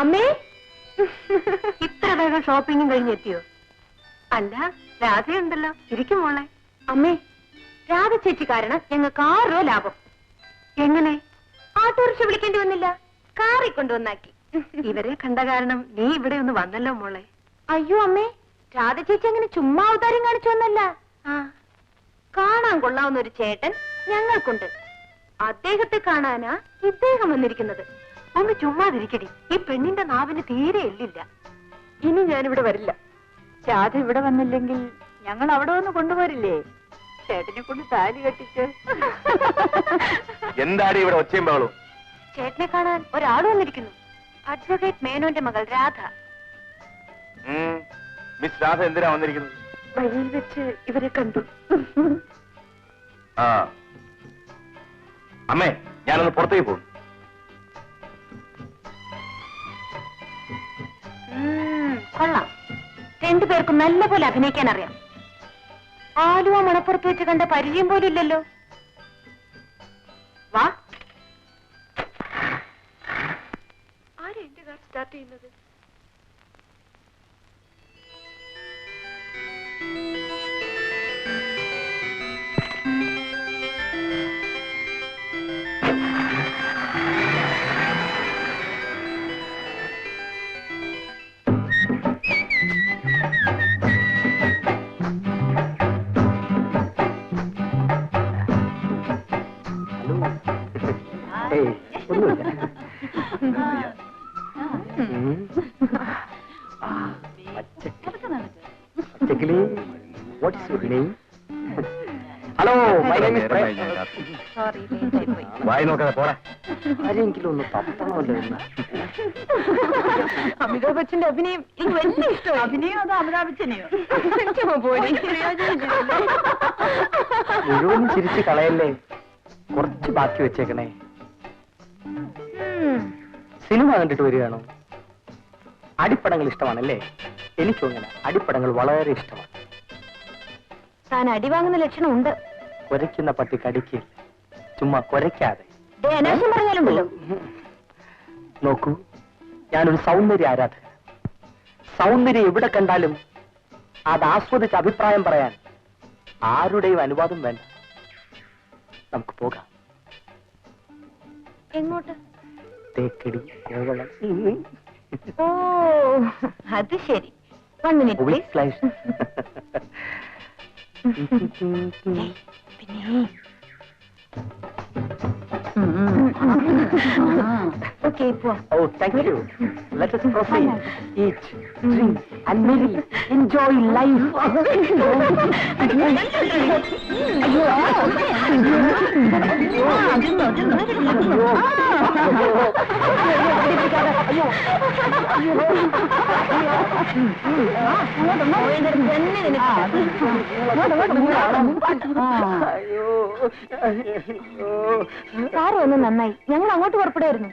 അമ്മേ, ഇത്ര വേഗം ഷോപ്പിംഗും കഴിഞ്ഞെത്തിയോ? അല്ല, രാധയുണ്ടല്ലോ, ഇരിക്കും മോളെ. അമ്മേ, രാധ ചേച്ചി കാരണം ഞങ്ങൾക്ക് 6 രൂപ ലാഭം. എങ്ങനെ? ഓട്ടോറിക്ഷ വിളിക്കേണ്ടി വന്നില്ല, കാറിൽ കൊണ്ടുവന്നാക്കി. ഇവരെ കണ്ട കാരണം നീ ഇവിടെ ഒന്ന് വന്നല്ലോ മോളെ. അയ്യോ അമ്മേ, രാധ ചേച്ചി അങ്ങനെ ചുമ്മാ അവതാരം കാണിച്ചു വന്നല്ല. കാണാൻ കൊള്ളാവുന്ന ഒരു ചേട്ടൻ ഞങ്ങൾക്കുണ്ട്. അദ്ദേഹത്തെ കാണാനാ ഇദ്ദേഹം വന്നിരിക്കുന്നത്. ഒന്ന് ചുമ്മാതിരിക്കടി, ഈ പെണ്ണിന്റെ നാവിന് തീരെ എല്ലില്ല. ഇനി ഞാനിവിടെ വരില്ല. രാധ ഇവിടെ വന്നില്ലെങ്കിൽ ഞങ്ങൾ അവിടെ വന്ന് കൊണ്ടുപോരില്ലേ? ചേട്ടനെ കൊണ്ട് താലി കെട്ടിച്ച്. എന്താണ് ഇവിടെ ഒച്ചയും ബഹളവും? ചേട്ടനെ കാണാൻ ഒരാൾ വന്നിരിക്കുന്നു. അഡ്വക്കേറ്റ് മേനോന്റെ മകൾ രാധ. മിസ് രാധ എന്തിനാ വന്നിരിക്കുന്നത്? വഴിയിൽ വെച്ച് ഇവരെ കണ്ടു. ആ അമ്മേ, ഞാനൊന്ന് പുറത്തേക്ക് പോകും. കൊള്ളാം, 2 പേർക്കും നല്ല പോലെ അഭിനയിക്കാൻ അറിയാം. ആലുവ മണപ്പുറത്ത് വെച്ച് കണ്ട പരിചയം പോലും ഇല്ലല്ലോ. വാ. ആരാ എന്റെ കാർ സ്റ്റാർട്ട് ചെയ്യുന്നത്? What is your name? Hello, my name is Prem. Sorry, late ആയിപ്പോയി. വായി നോക്കാതെ പോടാ. ആരെങ്കിലും ഒന്ന് തപ്പണമല്ലോ എന്ന്. അമിതാഭ് ബച്ചന്റെ അഭിനയം എനിക്ക് വലിയ ഇഷ്ടമായി. അഭിനയോ അതോ അമിതാഭ് ബച്ചനെയോ? മുഴുവൻ ചിരിച്ച് കളയല്ലേ, കുറച്ച് ബാക്കി വെച്ചേക്കണേ. സിനിമ കണ്ടിട്ട് വരികയാണോ? അടിപ്പടങ്ങൾ ഇഷ്ടമാണല്ലേ? എനിക്കും അങ്ങനെ അടിപ്പടങ്ങൾ വളരെ ഇഷ്ടമാണ്. താൻ അടി വാങ്ങുന്ന ലക്ഷണമുണ്ട്. കുരയ്ക്കുന്ന പട്ടി കടിക്കില്ല, ചുമ്മാ കുരയ്ക്കാതെ. അനാവശ്യം പറഞ്ഞാലുണ്ടല്ലോ. നോക്കൂ, ഞാനൊരു സൗന്ദര്യ ആരാധകൻ. സൗന്ദര്യം എവിടെ കണ്ടാലും അത് ആസ്വദിച്ച് അഭിപ്രായം പറയാൻ ആരുടെയും അനുവാദം വേണ്ട. നമുക്ക് പോകാം. എങ്ങോട്ട്? തേക്കടി, കോവളം. ഓ, അത് ശരി. 1 minute please. Okay, oh, thank you. Let us proceed. Eat, drink, and merry. Enjoy life. Sir വന്ന് നന്നായി. ഞങ്ങൾ അങ്ങോട്ട് പുറപ്പെടുമായിരുന്നു.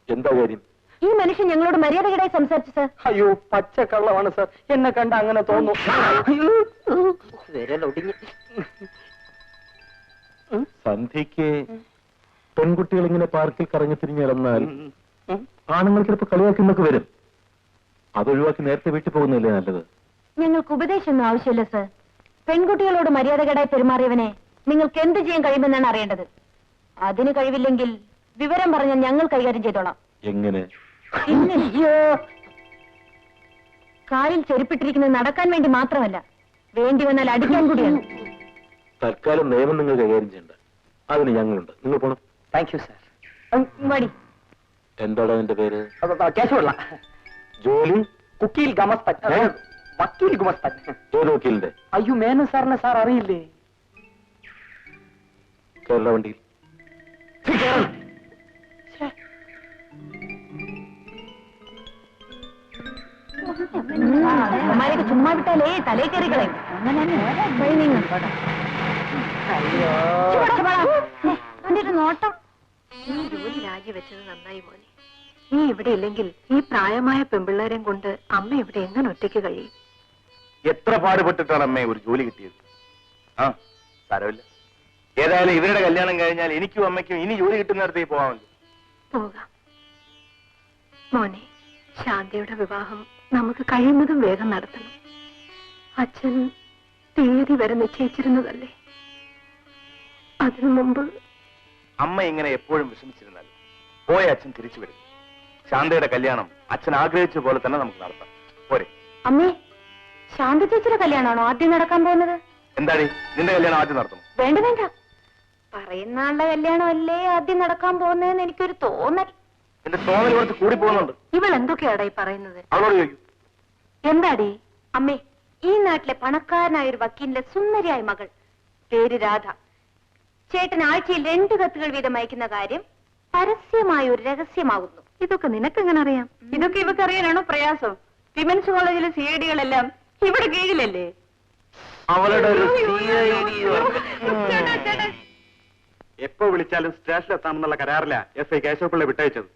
എന്താ കാര്യം? ഈ മനുഷ്യൻ ഞങ്ങളോട് മര്യാദകേടായി സംസാരിച്ചു സാർ. അയ്യോ, പച്ചക്കള്ളമാണ് സാർ. എന്നെ കണ്ട അങ്ങനെ തോന്നും. സന്ധ്യക്ക് പെൺകുട്ടികൾ ഇങ്ങനെ പാർക്കിൽ കറങ്ങി തിരിഞ്ഞിറന്നാൽ ആണുങ്ങൾ ചിലപ്പോൾ കളിയാക്കുന്നൊക്കെ വരും. അതൊഴിവാക്കി നേരത്തെ വീട്ടിൽ പോകുന്നില്ലേ നല്ലത്? ഞങ്ങൾക്ക് ഉപദേശമൊന്നും ആവശ്യമില്ല സാർ. പെൺകുട്ടികളോട് മര്യാദകേടായി പെരുമാറിയവനെ നിങ്ങൾക്ക് എന്ത് ചെയ്യാൻ കഴിയുമെന്നാണ് അറിയേണ്ടത്. അതിന് കഴിവില്ലെങ്കിൽ വിവരം പറഞ്ഞാൽ ഞങ്ങൾ കൈകാര്യം ചെയ്തോളാം. എങ്ങനെ? കാലിൽ ചെരുപ്പിട്ടിരിക്കുന്നത് നടക്കാൻ വേണ്ടി മാത്രമല്ല, വേണ്ടി വന്നാൽ അടിക്കാൻ കൂടിയാണ്. തൽക്കാലം നിയമം നിങ്ങൾ കൈകാര്യം ചെയ്യണ്ട, അതിന് ഞങ്ങളുണ്ട്. നിങ്ങൾ പോണം. Thank you sir. മടി. എന്താണ് അതിന്റെ പേര്? കേശവള്ള. ജോലി? കുക്കിയിൽ ഗമസ്തൻ, വക്കീൽ ഗുമസ്തൻ. ഏത് വക്കീലിന്റെ? അയ്യോ, മേനു സാറിനെ സാർ അറിയില്ലേ? കേരള വണ്ടിയിൽ. ചുമ്മാ വിട്ടാലേ തലേ കയറി കളയും. നോട്ടം. നീ ജോലി രാജിവെച്ചത് നന്നായി മോനെ. നീ ഇവിടെ ഇല്ലെങ്കിൽ ഈ പ്രായമായ പെൺപിള്ളേരെയും കൊണ്ട് അമ്മ ഇവിടെ എങ്ങനെ ഒറ്റയ്ക്ക് കഴിയും? എത്ര പാടുപെട്ടിട്ടാണ് അമ്മേ ഒരു ജോലി കിട്ടിയത്. ആ സാരമില്ല, ഏതായാലും ഇവരുടെ കല്യാണം കഴിഞ്ഞാൽ എനിക്കും അമ്മയ്ക്കും ഇനി ജോലി കിട്ടുന്നിടത്തേക്ക് പോകാമല്ലോ. പോകാം. മോനെ, ശാന്തയുടെ വിവാഹം നമുക്ക് കഴിയുന്നതും വേഗം നടത്തണം. അച്ഛൻ തീയതി വരെ നിശ്ചയിച്ചിരുന്നതല്ലേ. അതിനു മുമ്പ് അമ്മ ഇങ്ങനെ എപ്പോഴും വിഷമിച്ചിരുന്നാൽ പോയ അച്ഛൻ തിരിച്ചു വരും. ശാന്തയുടെ കല്യാണം അച്ഛൻ ആഗ്രഹിച്ച പോലെ തന്നെ നമുക്ക് നടത്താം. പോരെ? അമ്മേ, ശാന്ത ചേച്ചിയുടെ കല്യാണമാണോ ആദ്യം നടക്കാൻ പോകുന്നത്? എന്താടി, നിന്റെ കല്യാണം ആദ്യം നടത്തണം? വേണ്ട വേണ്ട, പറയുന്ന ആളുടെ കല്യാണം അല്ലേ ആദ്യം നടക്കാൻ പോകുന്നതെന്ന് എനിക്കൊരു തോന്നൽ. എന്റെ തോന്നൽ കുറച്ച് കൂടി പോകുന്നുണ്ട്. ഇവൾ എന്തൊക്കെയാടാ ഈ പറയുന്നത്? അവളോട് ചോദിക്കൂ. എന്താടി? അമ്മേ, ഈ നാട്ടിലെ പണക്കാരനായ ഒരു വക്കീലിന്റെ സുന്ദരിയായ മകൾ, പേര് രാധ, ചേട്ടൻ ആഴ്ചയിൽ 2 കത്തുകൾ വീതം അയക്കുന്ന കാര്യം പരസ്യമായ ഒരു രഹസ്യമാകുന്നു. ഇതൊക്കെ നിനക്കെങ്ങനെ അറിയാം? ഇതൊക്കെ ഇവക്ക് അറിയാനാണോ പ്രയാസം? വിമൻസ് കോളേജിലെ CID-കളെല്ലാം ഇവിടെ കീഴിലല്ലേ? അവളുടെ ഒരു എപ്പോ വിളിച്ചാലും സ്റ്റേഷനിലെത്താമെന്നുള്ള കരാറില SI കേശവപിള്ള വിട്ടയച്ചത്.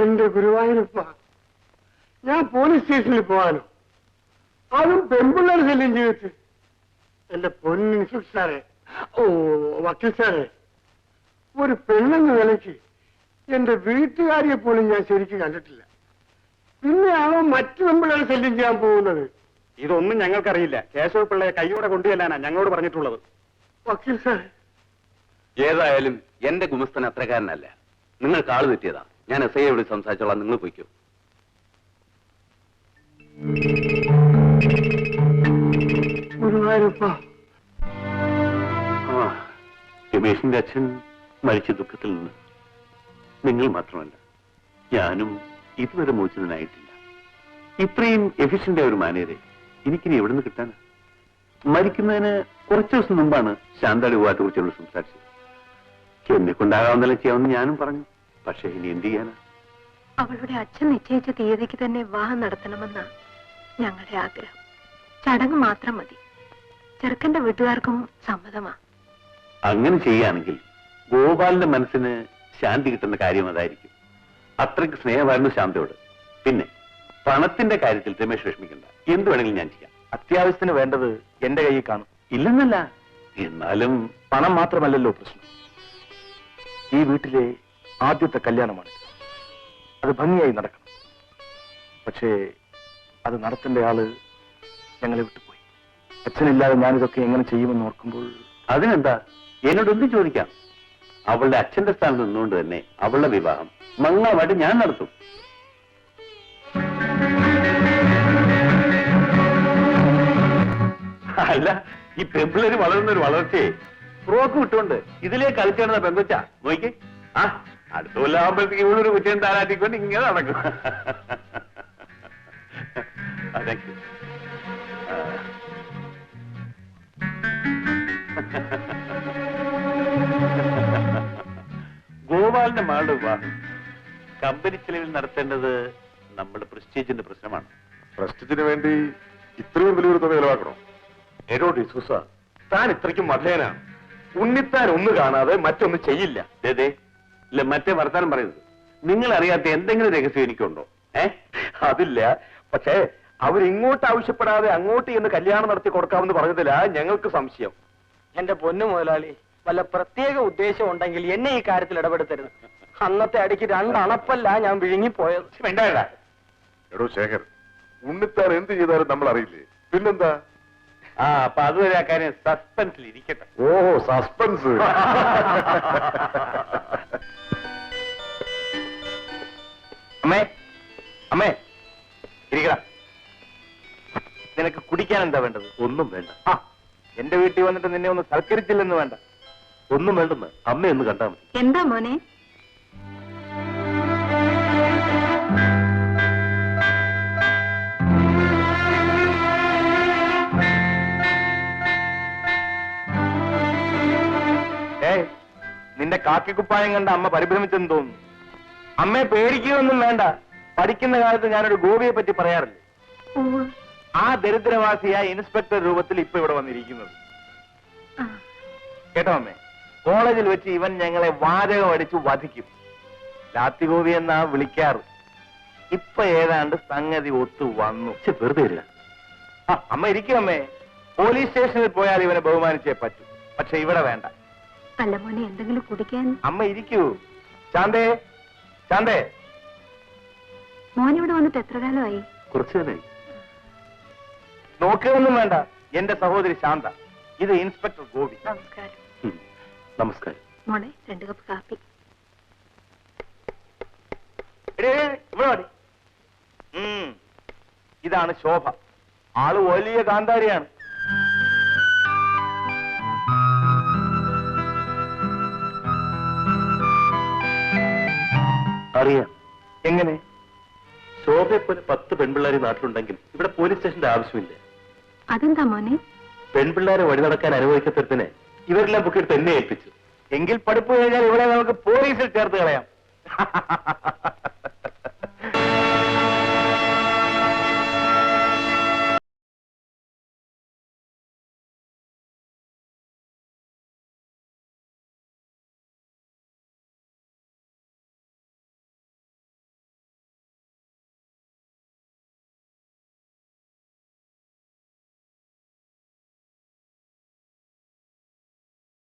എന്റെ ഗുരുവായൂരപ്പ, ഞാൻ പോലീസ് സ്റ്റേഷനിൽ പോകാനോ? അതും പെൺപിള്ളേർ ശല്യം ചെയ്തിട്ട്? എന്റെ പൊന്നു ഇൻസ്പെക്ടർ സാറേ, വക്കീൽ സാറേ, ഒരു പെണ്ണെന്ന നിലയ്ക്ക് എന്റെ വീട്ടുകാരിയെ പോലും ഞാൻ ശരിക്കും കണ്ടിട്ടില്ല. പിന്നെയാണോ മറ്റു പെൺപിള്ളേർ ശല്യം ചെയ്യാൻ പോകുന്നത്? ഇതൊന്നും ഞങ്ങൾക്കറിയില്ല. കേശവപിള്ളയെ കൈയോടെ കൊണ്ടുചെല്ലാനാ ഞങ്ങളോട് പറഞ്ഞിട്ടുള്ളത്. വക്കീൽ സാറേ, ഏതായാലും എന്റെ ഗുമസ്തൻ അത്രക്കാരനല്ല. നിങ്ങൾ കാള് തെറ്റിയതാ. ഞാൻ SIയോട് സംസാരിച്ചോളാം, നിങ്ങൾ പോയിക്കോ. ഗുരുവായൂരപ്പ, രമേശിന്റെ അച്ഛൻ മരിച്ച ദുഃഖത്തിൽ നിന്ന് നിങ്ങൾ മാത്രമല്ല, ഞാനും ഇതുവരെ മോചിതനായിട്ടില്ല. ഇത്രയും എഫിഷ്യന്റ് ഒരു മാനേജരെ എനിക്കിനി എവിടെ നിന്ന് കിട്ടാനാ? മരിക്കുന്നതിന് കുറച്ചു ദിവസം മുമ്പാണ് ശാന്തയുടെ വിവാഹത്തെ കുറിച്ചുള്ള സംസാരിച്ചത്. എന്നെ കൊണ്ടാകാവുന്ന ചെയ്യാമെന്ന് ഞാനും പറഞ്ഞു. പക്ഷെ ഇനി എന്ത് ചെയ്യാനാ? അവളുടെ അച്ഛൻ നിശ്ചയിച്ച തീയതിക്ക് തന്നെ വിവാഹം നടത്തണമെന്ന ഞങ്ങളുടെ ആഗ്രഹം. ചടങ്ങ് മാത്രം മതി. ചെറുക്കന്റെ വീട്ടുകാർക്കും സമ്മതമാ. അങ്ങനെ ചെയ്യുകയാണെങ്കിൽ ഗോപാലിന്റെ മനസ്സിന് ശാന്തി കിട്ടുന്ന കാര്യം അതായിരിക്കും. അത്രയ്ക്ക് സ്നേഹമായിരുന്നു ശാന്തയോട്. പിന്നെ പണത്തിന്റെ കാര്യത്തിൽ രമേശ് വിഷമിക്കണ്ട. എന്ത് വേണമെങ്കിലും ഞാൻ ചെയ്യാം. അത്യാവശ്യത്തിന് വേണ്ടത് എന്റെ കയ്യിൽ കാണും. ഇല്ലെന്നല്ല, എന്നാലും പണം മാത്രമല്ലല്ലോ പ്രശ്നം. ഈ വീട്ടിലെ ആദ്യത്തെ കല്യാണമാണ്. അത് ഭംഗിയായി നടക്കണം. പക്ഷേ അത് നടത്തേണ്ട ആള് ഞങ്ങളെ വിട്ടുപോയി. അച്ഛനില്ലാതെ ഞാനിതൊക്കെ എങ്ങനെ ചെയ്യുമെന്ന് ഓർക്കുമ്പോൾ അതിനെന്താ, എന്നോടൊന്നും ചോദിക്കാം. അവളുടെ അച്ഛന്റെ സ്ഥാനത്ത് നിന്നുകൊണ്ട് തന്നെ അവളുടെ വിവാഹം മംഗളമായിട്ട് ഞാൻ നടത്തും. അല്ല, ഈ പെമ്പിളര് വളരുന്ന ഒരു വളർച്ചയെ ഫ്രോക്ക് വിട്ടുകൊണ്ട് ഇതിലേ കളിച്ചിടുന്ന പെങ്കൊച്ചാ നോക്കി. ആ, അടുത്ത കൊല്ലാകുമ്പോഴത്തേക്ക് ഇവളൊരു കുറ്റം താരാട്ടിക്കൊണ്ട് ഇങ്ങനെ നടക്കും. അതൊക്കെ ഗോപാലിന്റെ മകളുടെ വിവാഹം കമ്പനി ചെലവിൽ നടത്തേണ്ടത് നമ്മുടെ പ്രസ്റ്റീജിന്റെ പ്രശ്നമാണ്. പ്രശ്നത്തിന് വേണ്ടി ഇത്രയും വലിയൊരു തുക ചെലവാക്കണോ? എടോ ഡിസൂസ, താൻ ഇത്രയ്ക്കും മധേനാണ്. ഉണ്ണിത്താൻ ഒന്ന് കാണാതെ മറ്റൊന്ന് ചെയ്യില്ല. അതെ, ഇല്ല മറ്റേ വർത്താനം പറയുന്നത്. നിങ്ങൾ അറിയാത്ത എന്തെങ്കിലും രഹസ്യം എനിക്കുണ്ടോ? അതില്ല. പക്ഷേ അവരിങ്ങോട്ട് ആവശ്യപ്പെടാതെ അങ്ങോട്ട് എന്ന് കല്യാണം നടത്തി കൊടുക്കാമെന്ന് പറഞ്ഞതിലാ ഞങ്ങൾക്ക് സംശയം. എന്റെ പൊന്നു മുതലാളി, വല്ല പ്രത്യേക ഉദ്ദേശം ഉണ്ടെങ്കിൽ എന്നെ ഈ കാര്യത്തിൽ ഇടപെടുത്തരുത്. അന്നത്തെ അടിക്ക് 2 അണപ്പല്ല ഞാൻ വിഴുങ്ങിപ്പോയത്. വേണ്ട. എടോ ശേഖർ, ഉണ്ണിത്താൻ എന്ത് ചെയ്താലും നമ്മൾ അറിയില്ലേ? പിന്നെന്താ? ആ, അപ്പൊ അതുവരെ ആ കാര്യം സസ്പെൻസിൽ ഇരിക്കട്ടെ. ഓഹോ, സസ്പെൻസ്. അമ്മേ, അമ്മേ, ഇരിക്കടാ. നിനക്ക് കുടിക്കാൻ എന്താ വേണ്ടത്? ഒന്നും വേണ്ട. ആ, എന്റെ വീട്ടിൽ വന്നിട്ട് നിന്നെ ഒന്ന് സൽക്കരിച്ചില്ലെന്ന് വേണ്ട. ഒന്നും വേണ്ടെന്ന് അമ്മയൊന്ന് കണ്ടാ മതി. എന്താ മോനെ? നിന്റെ കാക്കിക്കുപ്പായം കണ്ട അമ്മ പരിഭ്രമിച്ചെന്ന് തോന്നുന്നു. അമ്മയെ പേടിക്കുകയൊന്നും വേണ്ട. പഠിക്കുന്ന കാലത്ത് ഞാനൊരു ഗോപിയെ പറ്റി പറയാറില്ലേ? ആ ദരിദ്രവാസിയായ ഇൻസ്പെക്ടർ രൂപത്തിൽ ഇപ്പൊ ഇവിടെ വന്നിരിക്കുന്നത്. കേട്ടോ അമ്മേ, കോളേജിൽ വെച്ച് ഇവൻ ഞങ്ങളെ വാചകം അടിച്ചു വധിക്കും. ലാത്തി ഗോപി എന്നാ വിളിക്കാറ്. ഇപ്പൊ ഏതാണ്ട് സംഗതി ഒത്തു വന്നു. വെറുതെ ഇല്ല. അമ്മ ഇരിക്കും അമ്മേ. പോലീസ് സ്റ്റേഷനിൽ പോയാൽ ഇവനെ ബഹുമാനിച്ചേ പറ്റൂ. പക്ഷെ ഇവിടെ വേണ്ട. അല്ല മോനെ, എന്തെങ്കിലും കുടിക്കാൻ? അമ്മ ഇരിക്കൂ. ശാന്തേ, ശാന്തേ, മോനിവിടെ വന്നിട്ട് എത്ര കാലമായി? കുറച്ചു തന്നെ. നോക്കുകയൊന്നും വേണ്ട, എന്റെ സഹോദരി ശാന്ത. ഇത് ഇൻസ്പെക്ടർ ഗോപി. നമസ്കാരം. നമസ്കാരം. മോളെ 2 കപ്പ് കാപ്പി. ഇവിടെ വാടി. ഇതാണ് ശോഭ. ആള് വലിയ കാന്താരിയാണ്. അറിയാം. എങ്ങനെ? ശോഭയെ പോലെ 10 പെൺപിള്ളേർ നാട്ടിലുണ്ടെങ്കിൽ ഇവിടെ പോലീസ് സ്റ്റേഷന്റെ ആവശ്യമില്ല. അതെന്താ മോനെ? പെൺപിള്ളേരെ വഴി നടക്കാൻ അനുവദിക്കത്തരത്തിന് ഇവരെല്ലാം ബുക്കെടുത്ത് എന്നെ ഏൽപ്പിച്ചു. എങ്കിൽ പഠിപ്പ് കഴിഞ്ഞാൽ ഇവിടെ നമുക്ക് പോലീസിൽ ചേർത്ത് കളയാം.